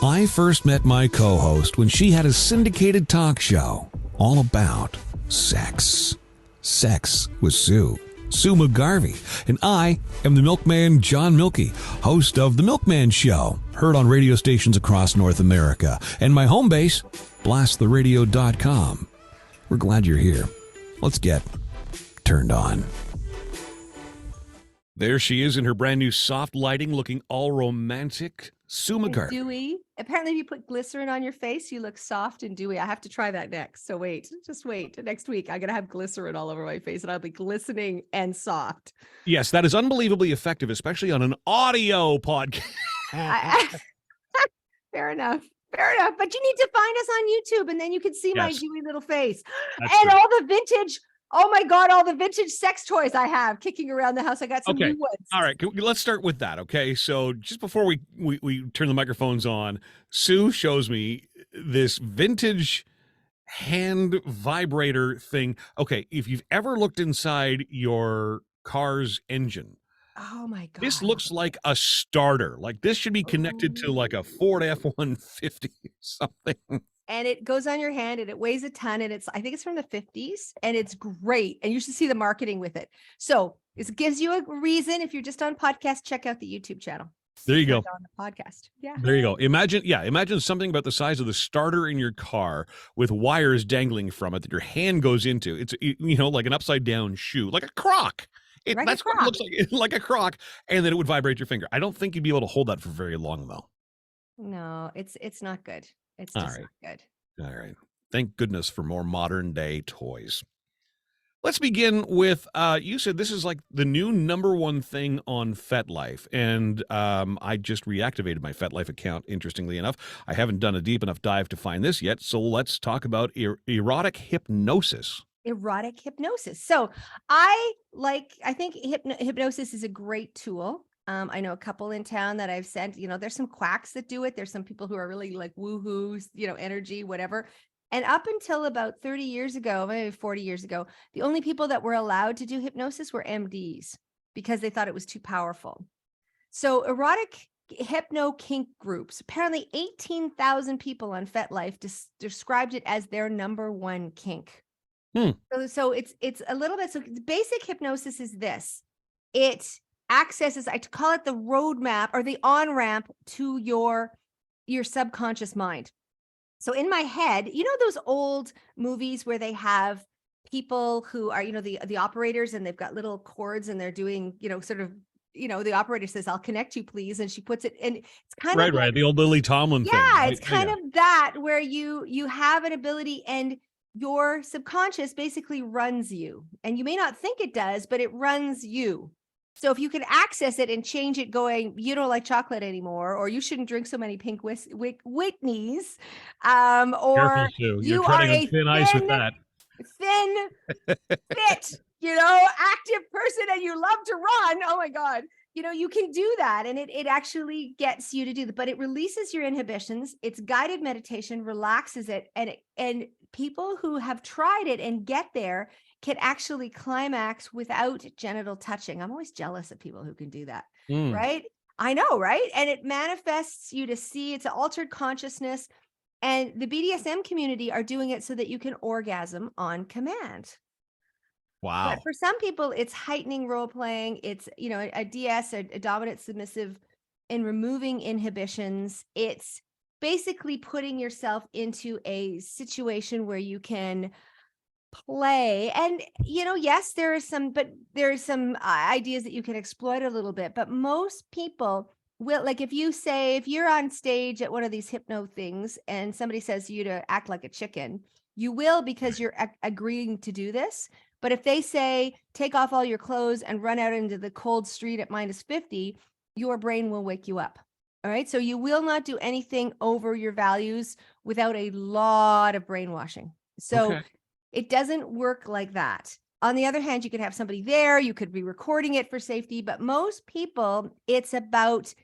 I first met my co-host when she had a syndicated talk show all about sex. Sex with Sue McGarvie. And I am the milkman John Mielke, host of The Milkman Show, heard on radio stations across North America. And my home base, blasttheradio.com. We're glad you're here. Let's get turned on. There she is in her brand new soft lighting, looking all romantic. Sue McGarvie. Dewy. Apparently, if you put glycerin on your face, you look soft and dewy. I have to try that next. So just wait. Next week, I'm going to have glycerin all over my face and I'll be glistening and soft. Yes, that is unbelievably effective, especially on an audio podcast. Fair enough. But you need to find us on YouTube and then you can see my dewy little face. That's and true. all the vintage. Oh my God, all the vintage sex toys I have kicking around the house. I got some new ones. All right, let's start with that, okay? So just before we turn the microphones on, Sue shows me this vintage hand vibrator thing. Okay, if you've ever looked inside your car's engine, oh my God, this looks like a starter. Like this should be connected to like a Ford F-150 or something. And it goes on your hand and it weighs a ton and I think it's from the 50s and it's great. And you should see the marketing with it. So it gives you a reason. If you're just on podcast, check out the YouTube channel. There you go. On the podcast. Yeah. There you go. Imagine something about the size of the starter in your car with wires dangling from it that your hand goes into. It's, like an upside down shoe, like a crock. That's what it looks like a crock. And then it would vibrate your finger. I don't think you'd be able to hold that for very long though. No, it's not good. It's just not good. All right. Thank goodness for more modern day toys. Let's begin with, you said this is like the new #1 thing on Fetlife. And I just reactivated my Fetlife account, interestingly enough. I haven't done a deep enough dive to find this yet. So let's talk about erotic hypnosis. Erotic hypnosis. So I think hypnosis is a great tool. I know a couple in town that I've sent, there's some quacks that do it. There's some people who are really like woohoos, energy, whatever. And up until about 30 years ago, maybe 40 years ago, the only people that were allowed to do hypnosis were MDs because they thought it was too powerful. So erotic hypno-kink groups, apparently 18,000 people on Fetlife described it as their #1 kink. So it's a little bit, so basic hypnosis is this. It accesses, I call it the roadmap or the on-ramp to your subconscious mind. So in my head, those old movies where they have people who are, the operators and they've got little cords and they're doing, the operator says, "I'll connect you, please." And she puts it in. It's kind of right. The old Lily Tomlin thing. Yeah, it's kind of that where you have an ability and your subconscious basically runs you. And you may not think it does, but it runs you. So if you can access it and change it going, you don't like chocolate anymore, or you shouldn't drink so many pink Whitneys, or you are a thin ice with that. Thin, fit, active person and you love to run. Oh my God. You can do that. And it actually gets you to do that, but it releases your inhibitions. It's guided meditation, relaxes it. And people who have tried it and get there can actually climax without genital touching. I'm always jealous of people who can do that, right? I know, right? And it manifests you to see, it's an altered consciousness. And the BDSM community are doing it so that you can orgasm on command. Wow. But for some people, it's heightening role playing. It's, a DS, a dominant submissive, and removing inhibitions. It's basically putting yourself into a situation where you can play. And, yes, there are some ideas that you can exploit a little bit, but most people will, like if you're on stage at one of these hypno things and somebody says to you to act like a chicken, you will because you're agreeing to do this. But if they say, take off all your clothes and run out into the cold street at -50, your brain will wake you up. All right. So you will not do anything over your values without a lot of brainwashing. So it doesn't work like that. On the other hand, you could have somebody there, you could be recording it for safety, but most people, it's about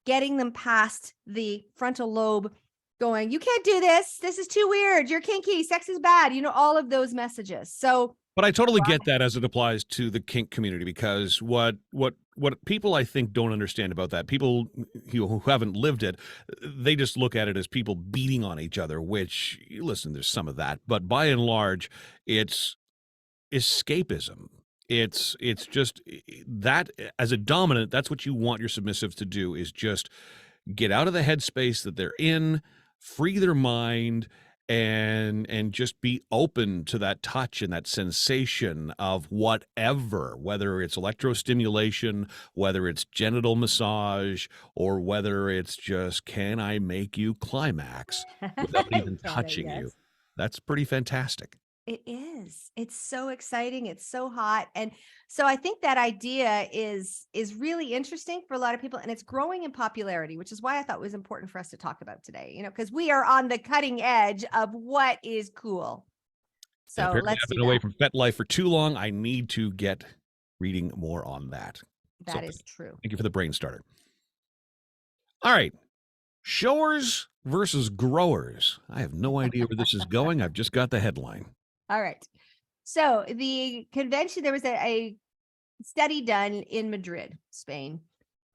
getting them past the frontal lobe going, you can't do this. This is too weird. You're kinky. Sex is bad. All of those messages. So But I totally get that as it applies to the kink community, because what what people I think don't understand about that, people who haven't lived it, they just look at it as people beating on each other, which, listen, there's some of that, but by and large, it's escapism. It's just that as a dominant, that's what you want your submissives to do, is just get out of the headspace that they're in, free their mind, and just be open to that touch and that sensation of whatever, whether it's electrostimulation, whether it's genital massage, or whether it's just, can I make you climax without even Can I? touching you? Yes. That's pretty fantastic. It is. It's so exciting. It's so hot. And so I think that idea is really interesting for a lot of people, and it's growing in popularity, which is why I thought it was important for us to talk about today, because we are on the cutting edge of what is cool. And So apparently let's I've do been away that. from Fetlife for too long. I need to get reading more on that. So That is true. thank you for the brain starter. All right. Showers versus growers. I have no idea where this is going. I've just got the headline. All right. So the convention, there was a study done in Madrid, Spain,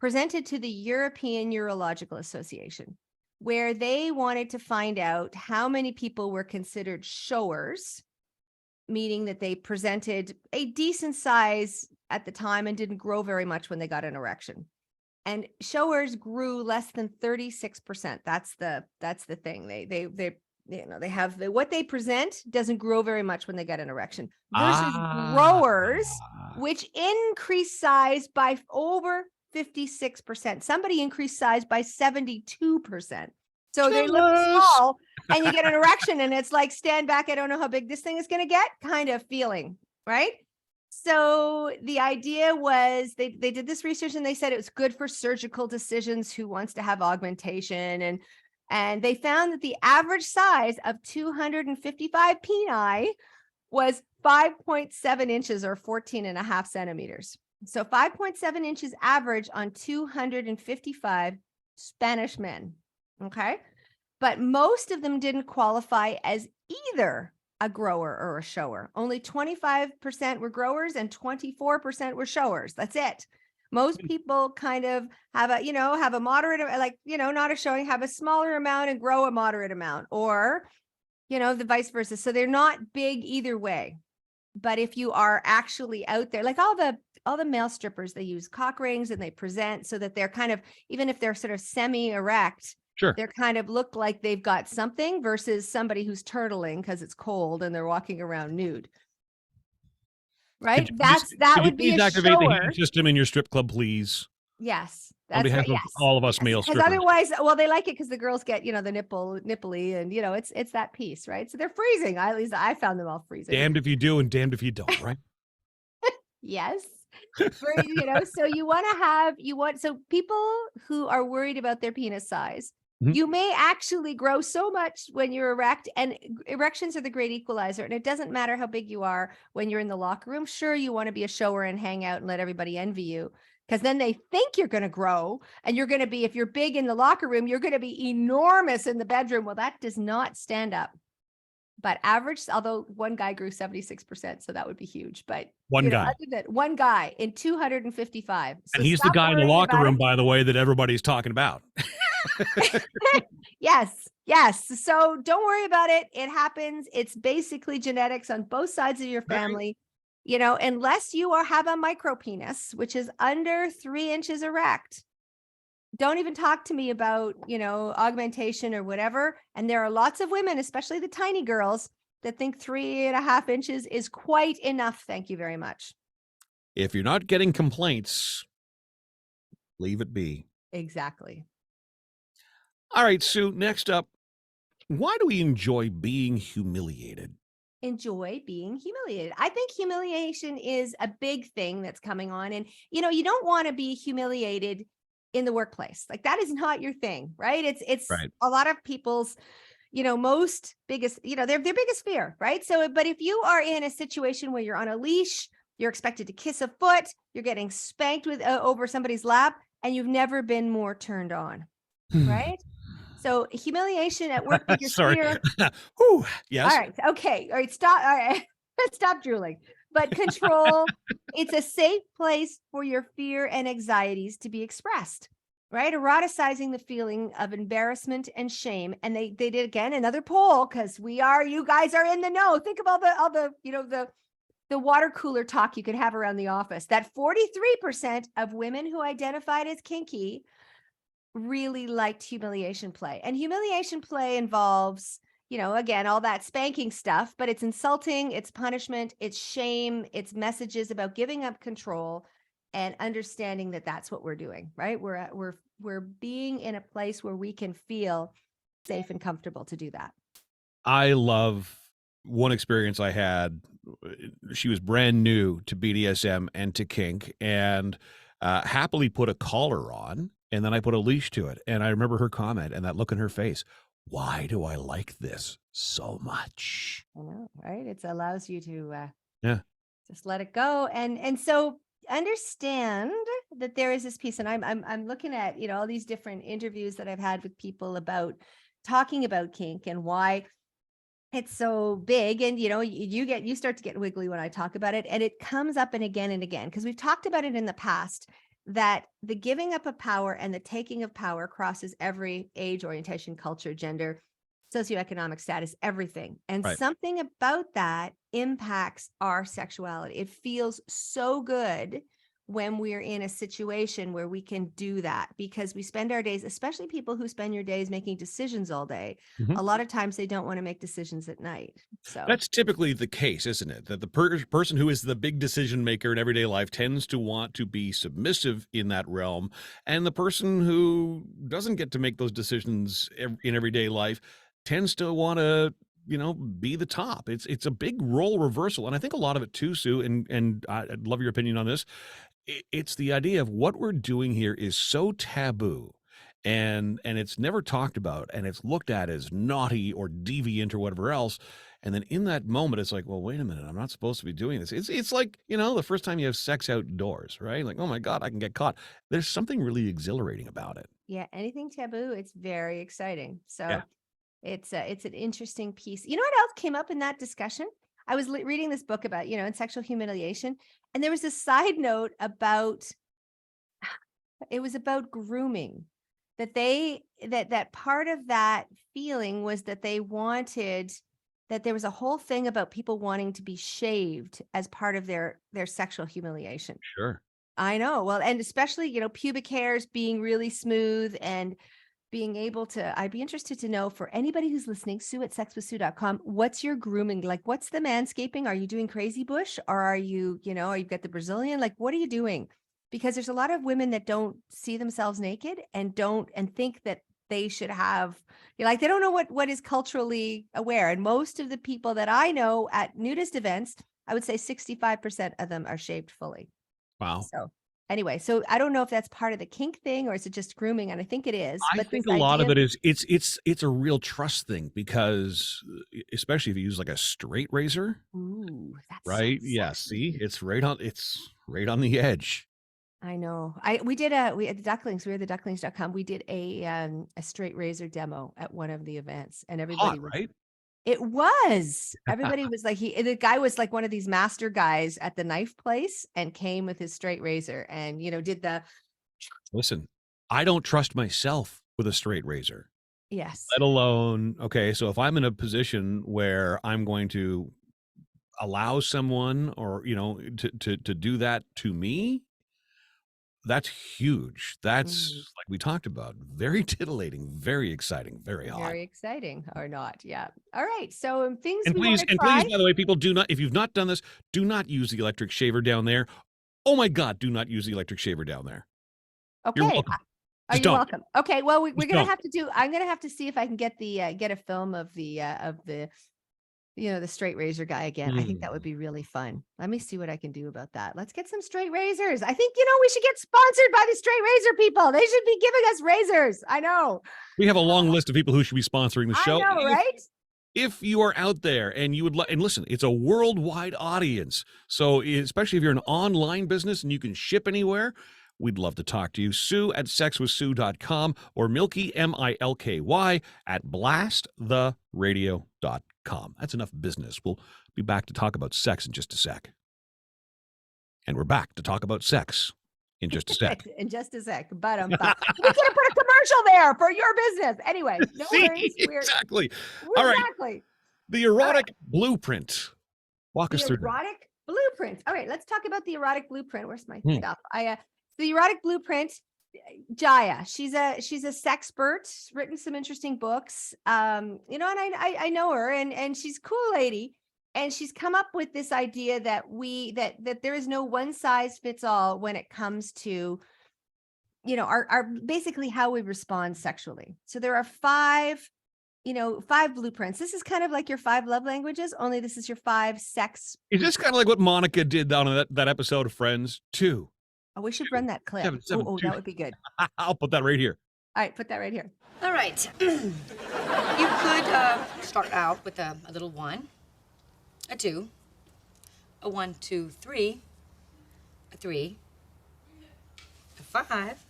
presented to the European Urological Association, where they wanted to find out how many people were considered showers, meaning that they presented a decent size at the time and didn't grow very much when they got an erection. And showers grew less than 36%. That's the thing. They have what they present doesn't grow very much when they get an erection, versus growers, which increase size by over 56%. Somebody increased size by 72%. So they look small and you get an erection and it's like, stand back, I don't know how big this thing is going to get kind of feeling, right? So the idea was they did this research and they said it was good for surgical decisions, who wants to have augmentation, and they found that the average size of 255 peni was 5.7 inches or 14 and a half centimeters. So 5.7 inches average on 255 Spanish men. Okay. But most of them didn't qualify as either a grower or a shower. Only 25% were growers and 24% were showers. That's it. Most people kind of have a moderate, like, not a showing, have a smaller amount and grow a moderate amount, or, the vice versa. So they're not big either way. But if you are actually out there, like all the male strippers, they use cock rings and they present so that they're kind of, even if they're sort of semi-erect, Sure. they're kind of look like they've got something, versus somebody who's turtling because it's cold and they're walking around nude. Right? That would be a activate the shower. heating system in your strip club, please? Yes. On behalf of all of us male Because strippers. otherwise, well, they like it because the girls get, the nipply, and it's that piece, right? So they're freezing. At least I found them all freezing. Damned if you do and damned if you don't, right? Yes. So so people who are worried about their penis size, you may actually grow so much when you're erect, and erections are the great equalizer. And it doesn't matter how big you are when you're in the locker room. Sure, you want to be a shower and hang out and let everybody envy you, because then they think you're going to grow, and you're going to be, if you're big in the locker room, you're going to be enormous in the bedroom. Well, that does not stand up. But average, although one guy grew 76%, so that would be huge. But one guy. Other than one guy in 255. So and he's the guy in the locker room, by the way, that everybody's talking about. Yes. So don't worry about it. It happens. It's basically genetics on both sides of your family. Unless you have a micro penis, which is under 3 inches erect. Don't even talk to me about, augmentation or whatever. And there are lots of women, especially the tiny girls, that think 3.5 inches is quite enough. Thank you very much. If you're not getting complaints, leave it be. Exactly. All right, Sue, next up, why do we enjoy being humiliated? Enjoy being humiliated. I think humiliation is a big thing that's coming on. And, you don't want to be humiliated in the workplace. Like, that is not your thing, right? It's right. A lot of people's, most biggest, their biggest fear, right? So, but if you are in a situation where you're on a leash, you're expected to kiss a foot, you're getting spanked with over somebody's lap, and you've never been more turned on, right? So humiliation at work. Sorry. Whew, yes. All right. Okay. All right. Stop. All right. Stop drooling. but control, it's a safe place for your fear and anxieties to be expressed, right? Eroticizing the feeling of embarrassment and shame. And they did again another poll, because you guys are in the know. Think of all the the water cooler talk you could have around the office. That 43% of women who identified as kinky really liked humiliation play. And humiliation play involves, again, all that spanking stuff, but it's insulting, it's punishment, it's shame, it's messages about giving up control and understanding that that's what we're doing, right? We're being in a place where we can feel safe and comfortable to do that. I love one experience I had. She was brand new to BDSM and to kink, and happily put a collar on, and then I put a leash to it. And I remember her comment and that look in her face. Why do I like this so much? I know, right? It allows you to Yeah. just let it go. And so understand that there is this piece, and I'm looking at, all these different interviews that I've had with people about talking about kink and why it's so big. And you start to get wiggly when I talk about it, and it comes up and again, because we've talked about it in the past, that the giving up of power and the taking of power crosses every age, orientation, culture, gender, socioeconomic status, everything. And Right. something about that impacts our sexuality. It feels so good when we're in a situation where we can do that, because we spend our days, especially people who spend your days making decisions all day. Mhm. A lot of times they don't want to make decisions at night. So That's typically the case, isn't it? That the person who is the big decision maker in everyday life tends to want to be submissive in that realm. And the person who doesn't get to make those decisions in everyday life tends to want to, be the top. It's a big role reversal. And I think a lot of it too, Sue, and I'd love your opinion on this. It's the idea of what we're doing here is so taboo, and it's never talked about, and it's looked at as naughty or deviant or whatever else. And then in that moment it's like, well, wait a minute, I'm not supposed to be doing this. It's like, the first time you have sex outdoors, right? Like, oh my God, I can get caught. There's something really exhilarating about it. yeah, anything taboo, it's very exciting. Yeah. So it's an interesting piece. You know what else came up in that discussion? I was reading this book about, in sexual humiliation, and there was a side note about, it was about grooming, that that part of that feeling was that they wanted, that there was a whole thing about people wanting to be shaved as part of their sexual humiliation. Sure. I know. Well, and especially, pubic hairs being really smooth and being able to, I'd be interested to know, for anybody who's listening, sue@sexwithsue.com, what's your grooming? Like, what's the manscaping? Are you doing crazy bush, or are you, are you got the Brazilian? Like, what are you doing? Because there's a lot of women that don't see themselves naked and think that they should have, like, they don't know what is culturally aware. And most of the people that I know at nudist events, I would say 65% of them are shaved fully. Wow. So anyway, so I don't know if that's part of the kink thing or is it just grooming, and I think it is, I but this think a lot of idea, it is it's a real trust thing, because especially if you use like a straight razor, ooh, that's so right? Yeah, see, sexy. it's right on the edge. I know. We at the Ducklings, we were at the ducklings.com. We did a straight razor demo at one of the events, and Hot, right? everybody was like, the guy was like one of these master guys at the knife place and came with his straight razor and, did the, Listen, I don't trust myself with a straight razor, yes. let alone, okay, so if I'm in a position where I'm going to allow someone, or, to do that to me, that's huge. Mhm. That's, like we talked about, very titillating, very exciting, very hot. Very exciting or not. Yeah. All right. So things And we please want to and please, try. by the way, people, do not, if you've not done this, do not use the electric shaver down there. Oh my God, do not use the electric shaver down there. You're Okay. welcome. Are Just you don't. welcome? Okay. Well, we're Just gonna don't. have to do. I'm gonna have to see if I can get get a film of the the straight razor guy again. I think that would Mm. be really fun. Let me see what I can do about that. Let's get some straight razors. I think we should get sponsored by the straight razor people. They should be giving us razors. I know. We have a long list of people who should be sponsoring the I show. know, right? If you are out there and you would like, and listen, it's a worldwide audience. So especially if you're an online business and you can ship anywhere, we'd love to talk to you. Sue@sexwithsue.com, or Milky, Milky, at blasttheradio.com. That's enough business. We'll be back to talk about sex in just a sec. And we're back to talk about sex in just a sec. In just a sec. But we could have put a commercial there for your business. Anyway, no See, worries. exactly. All right. Exactly. The erotic blueprint. Walk us The through that. erotic blueprint. All right, let's talk about the erotic blueprint. Where's my Hmm. stuff? The erotic blueprint. Jaya, she's a sexpert, written some interesting books. And I know her, and she's a cool lady. And she's come up with this idea that that there is no one size fits all when it comes to, our basically how we respond sexually. So there are five blueprints. This is kind of like your 5 love languages, only this is your 5 sex. Is this kind of like what Monica did on that episode of Friends 2? Oh, we should run that clip. 7, 7, Oh, 2. that would be good. I'll put that right here. All right, put that right here. All right. You could start out with a little 1, a 2, a 1, 2, 3, a 3, a 5,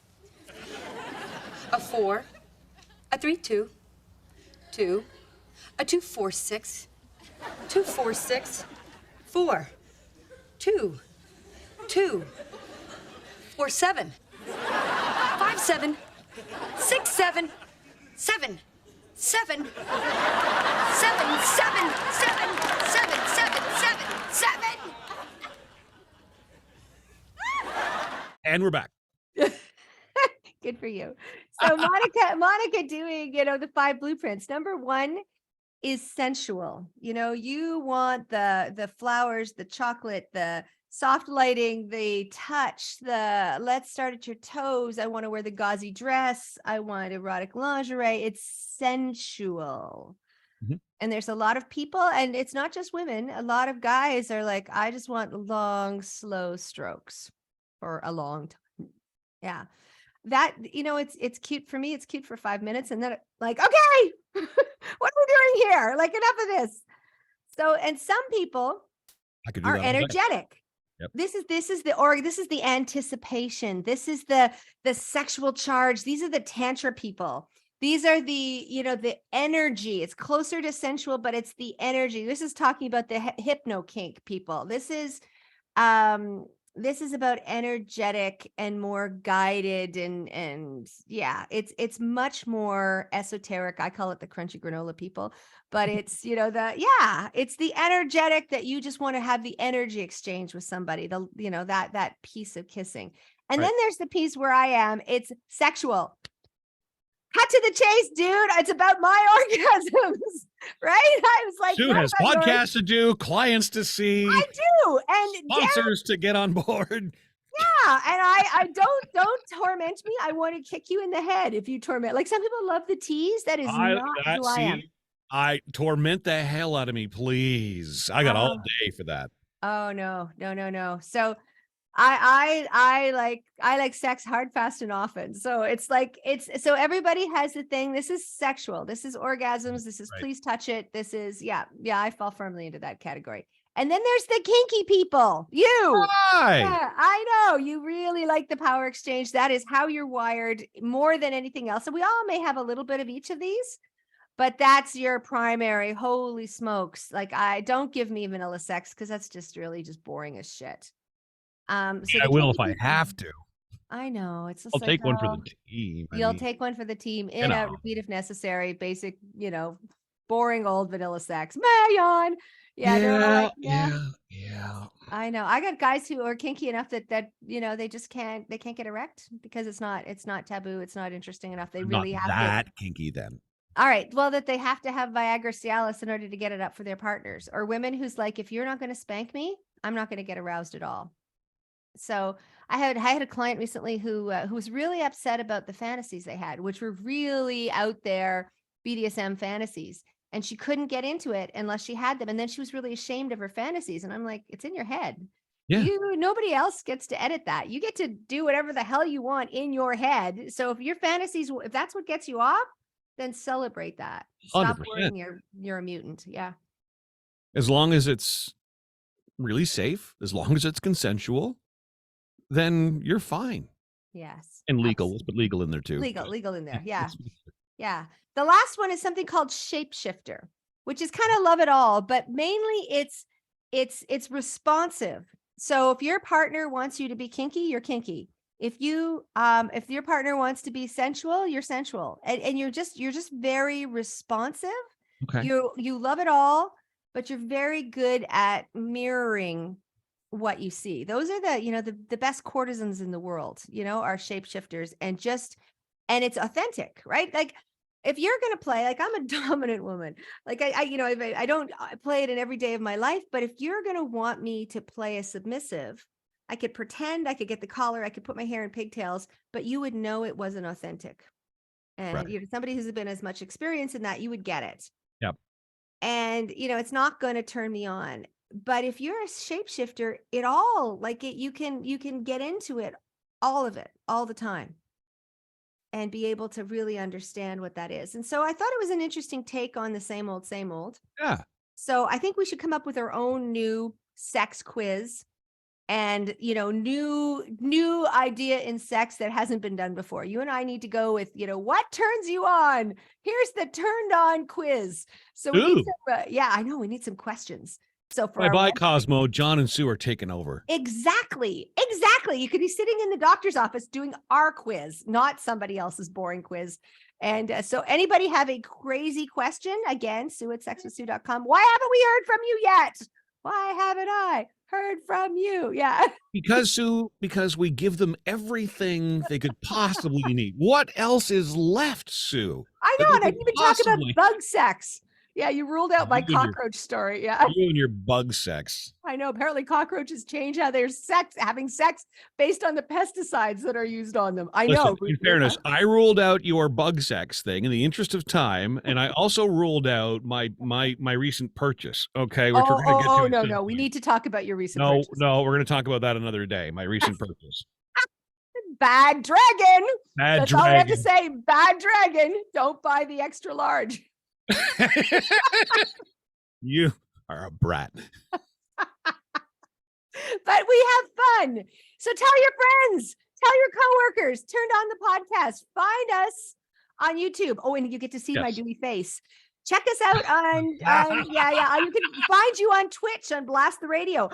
a 4, a 3, 2, 2, a 2, 4, 6, 2, 4, 6, 4, 2, 2, 4, 7, 5, 7, 6, 7, 7, 7, 7, 7, 7, 7, 7, 7, 7. And we're back. Good for you. So Monica doing, the 5 blueprints. Number 1 is sensual. You want the flowers, the chocolate, the soft lighting, the touch, the let's start at your toes. I want to wear the gauzy dress. I want erotic lingerie. It's sensual. Mhm. And there's a lot of people, and it's not just women. A lot of guys are like, I just want long, slow strokes for a long time. Yeah. That, it's cute for me. It's cute for 5 minutes. And then like, okay, what are we doing here? Like, enough of this. So, and some people I could do are that all day. energetic. Yep. This is the anticipation. This is the sexual charge. These are the tantra people. These are the energy. It's closer to sensual, but it's the energy. This is talking about the hypno kink people. This is about energetic and more guided and yeah, it's much more esoteric. I call it the crunchy granola people, but it's, it's the energetic that you just want to have the energy exchange with somebody, that piece of kissing. And Right. then there's the piece where I am, it's sexual. Cut to the chase, dude. It's about my orgasms, right? I was like, Sue what has about yours? podcasts to do, clients to see, I do. And Darren, sponsors to get on board. yeah, and I don't torment me. I want to kick you in the head if you torment. Like, some people love the tease. That is not who I am. I torment the hell out of me, please. I got all day for that. Oh no. So I like sex hard, fast, and often. So it's like so everybody has the thing. This is sexual. This is orgasms. This is Right. please touch it. This is yeah. I fall firmly into that category. And then there's the kinky people. You. Hi. Yeah, I know. You really like the power exchange. That is how you're wired more than anything else. So we all may have a little bit of each of these, but that's your primary. Holy smokes. Like, I don't give me vanilla sex because that's just really just boring as shit. So I will if I have to. I know. It's just I'll like, take one for the team. You'll take one for the team in a repeat if necessary, basic, boring old vanilla sex. Mayon. Yeah, they're all like, yeah. I know. I got guys who are kinky enough that they just can't get erect because it's not taboo. It's not interesting enough. They really Not have that kinky then. All right. Well, that they have to have Viagra Cialis in order to get it up for their partners, or women who's like, if you're not going to spank me, I'm not going to get aroused at all. So I had a client recently who was really upset about the fantasies they had, which were really out there BDSM fantasies. And she couldn't get into it unless she had them. And then she was really ashamed of her fantasies. And I'm like, it's in your head. Yeah. Nobody else gets to edit that. You get to do whatever the hell you want in your head. So if your fantasies, if that's what gets you off, then celebrate that. Stop 100%. worrying you're a mutant. Yeah. As long as it's really safe, as long as it's consensual, then you're fine. Yes. And legal. Let's put legal in there too. Legal in there. Yeah. Yeah. The last one is something called shapeshifter, which is kind of love it all, but mainly it's responsive. So if your partner wants you to be kinky, you're kinky. If your partner wants to be sensual, you're sensual. And you're just very responsive. Okay. You love it all, but you're very good at mirroring what you see. Those are the best courtesans in the world, are shapeshifters, and it's authentic, right? Like if you're going to play, like I'm a dominant woman, like I don't play it in every day of my life, but if you're going to want me to play a submissive, I could pretend, I could get the collar, I could put my hair in pigtails, but you would know it wasn't authentic. And Right. somebody who's been as much experience in that, you would get it. Yep. And it's not going to turn me on. But if you're a shapeshifter, you can get into it, all of it, all the time, and be able to really understand what that is. And so I thought it was an interesting take on the same old, same old. Yeah. So I think we should come up with our own new sex quiz and, new idea in sex that hasn't been done before. You and I need to go with, what turns you on? Here's the turned on quiz. So we need some, I know we need some questions. So for bye, Cosmo. John and Sue are taking over. Exactly. You could be sitting in the doctor's office doing our quiz, not somebody else's boring quiz. And so anybody have a crazy question? Again, Sue@sexwithsue.com. Why haven't we heard from you yet? Why haven't I heard from you? Yeah. Because we give them everything they could possibly need. What else is left, Sue? I know, and I didn't even talk about bug sex. Yeah, you ruled out my cockroach story. Yeah. You and your bug sex. I know. Apparently cockroaches change how they're having sex based on the pesticides that are used on them. I know. In fairness, I ruled out your bug sex thing in the interest of time, and I also ruled out my recent purchase. Okay, which we're going to get to. No. We need to talk about your recent purchase. No, we're going to talk about that another day. My recent purchase. Bad dragon. That's all I have to say. Bad dragon. Don't buy the extra large. You are a brat. But we have fun. So tell your friends, tell your coworkers, turn on the podcast, find us on YouTube. Oh, and you get to see my dewy face. Check us out on, you can find you on Twitch on Blast the Radio.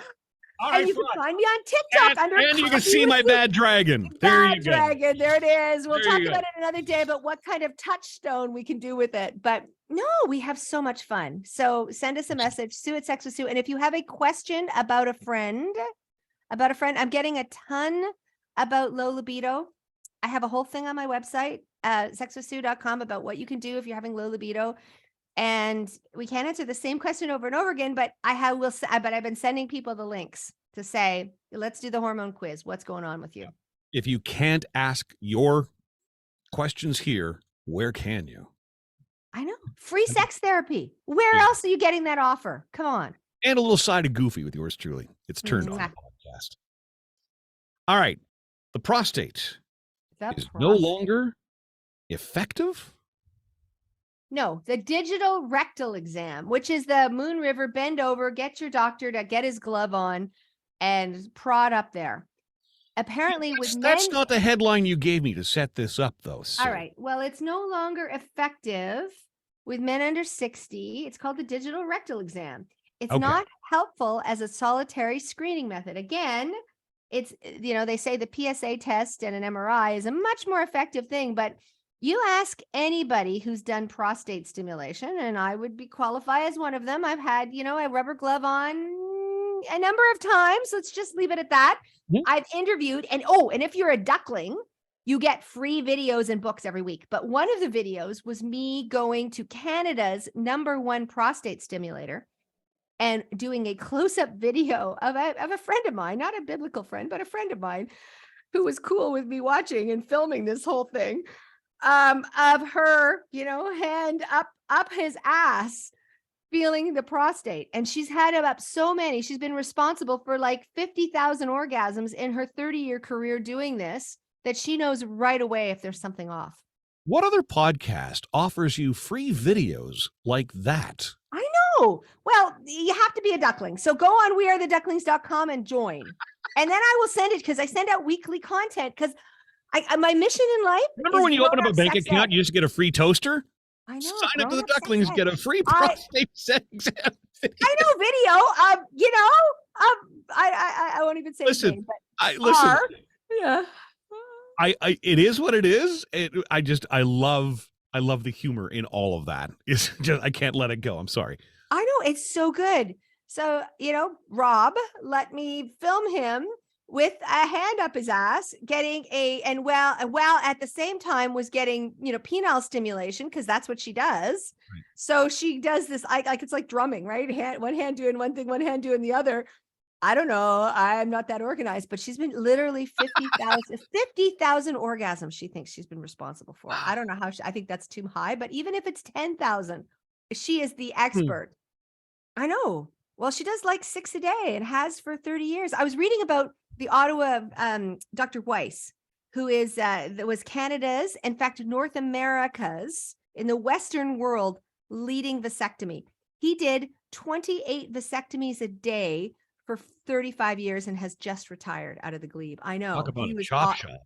And you can find me on TikTok and you can see my bad dragon. There you go. Dragon. There it is. We'll talk about it another day, but what kind of touchstone we can do with it. But no, we have so much fun. So send us a message, Sue@sexwithsue. And if you have a question about a friend, I'm getting a ton about low libido. I have a whole thing on my website, sexwithsue.com, about what you can do if you're having low libido. And we can't answer the same question over and over again, but I've been sending people the links to say, let's do the hormone quiz. What's going on with you? If you can't ask your questions here, where can you? I know. Free sex therapy. Where else are you getting that offer? Come on. And a little side of goofy with yours truly. It's turned on the podcast. All right. The prostate is no longer effective. No, the digital rectal exam, which is the Moon River, bend over, get your doctor to get his glove on and prod up there. Apparently that's not the headline you gave me to set this up, though. So. All right. Well, it's no longer effective with men under 60. It's called the digital rectal exam. It's not helpful as a solitary screening method. Again, it's, they say the PSA test and an MRI is a much more effective thing, but you ask anybody who's done prostate stimulation, and I would qualify as one of them. I've had, a rubber glove on a number of times. Let's just leave it at that. Mm-hmm. I've interviewed, and if you're a duckling, you get free videos and books every week. But one of the videos was me going to Canada's #1 prostate stimulator and doing a close-up video of a friend of mine, not a biblical friend, but a friend of mine who was cool with me watching and filming this whole thing. Of her, hand up his ass, feeling the prostate. And she's had about so many. She's been responsible for like 50,000 orgasms in her 30-year career doing this, that she knows right away if there's something off. What other podcast offers you free videos like that? I know. Well, you have to be a duckling. So go on wearetheducklings.com and join. And then I will send it, because I send out weekly content, because my mission in life. Remember when you open up a bank account, you just get a free toaster? I know. Sign up to the Ducklings, get a free prostate sex exam. I know video of I won't even say his Listen, name, but listen. R. Yeah. It is what it is. I love the humor in all of that. It's just I can't let it go. I'm sorry. I know, it's so good. So, Rob let me film him with a hand up his ass, getting while at the same time was getting, penile stimulation, because that's what she does. Right. So she does this, like it's like drumming, right? One hand doing one thing, one hand doing the other. I don't know. I'm not that organized, but she's been literally 50,000 orgasms. She thinks she's been responsible for. Wow. I don't know how I think that's too high, but even if it's 10,000, she is the expert. I know. Well, she does like 6 a day and has for 30 years. I was reading about the Ottawa Dr. Weiss, who is that was Canada's, in fact, North America's, in the Western world, leading vasectomy. He did 28 vasectomies a day for 35 years and has just retired out of the glebe. I know. Talk about He a was chop shop.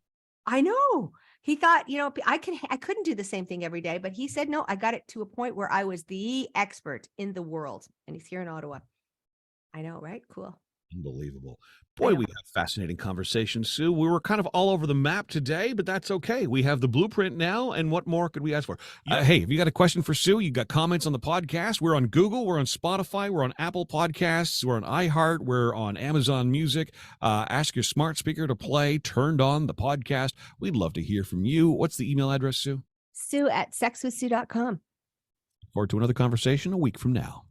I know. He thought, I couldn't do the same thing every day, but he said, no, I got it to a point where I was the expert in the world. And he's here in Ottawa. I know, right? Cool. Unbelievable. Boy, we have fascinating conversations, Sue. We were kind of all over the map today, but that's okay. We have the blueprint now, and what more could we ask for? Hey, if you got a question for Sue, you got comments on the podcast, we're on Google, we're on Spotify, we're on Apple Podcasts, we're on iHeart, we're on Amazon Music. Ask your smart speaker to play Turned On the podcast. We'd love to hear from you. What's the email address, Sue? Sue@sexwithsue.com. Forward to another conversation a week from now.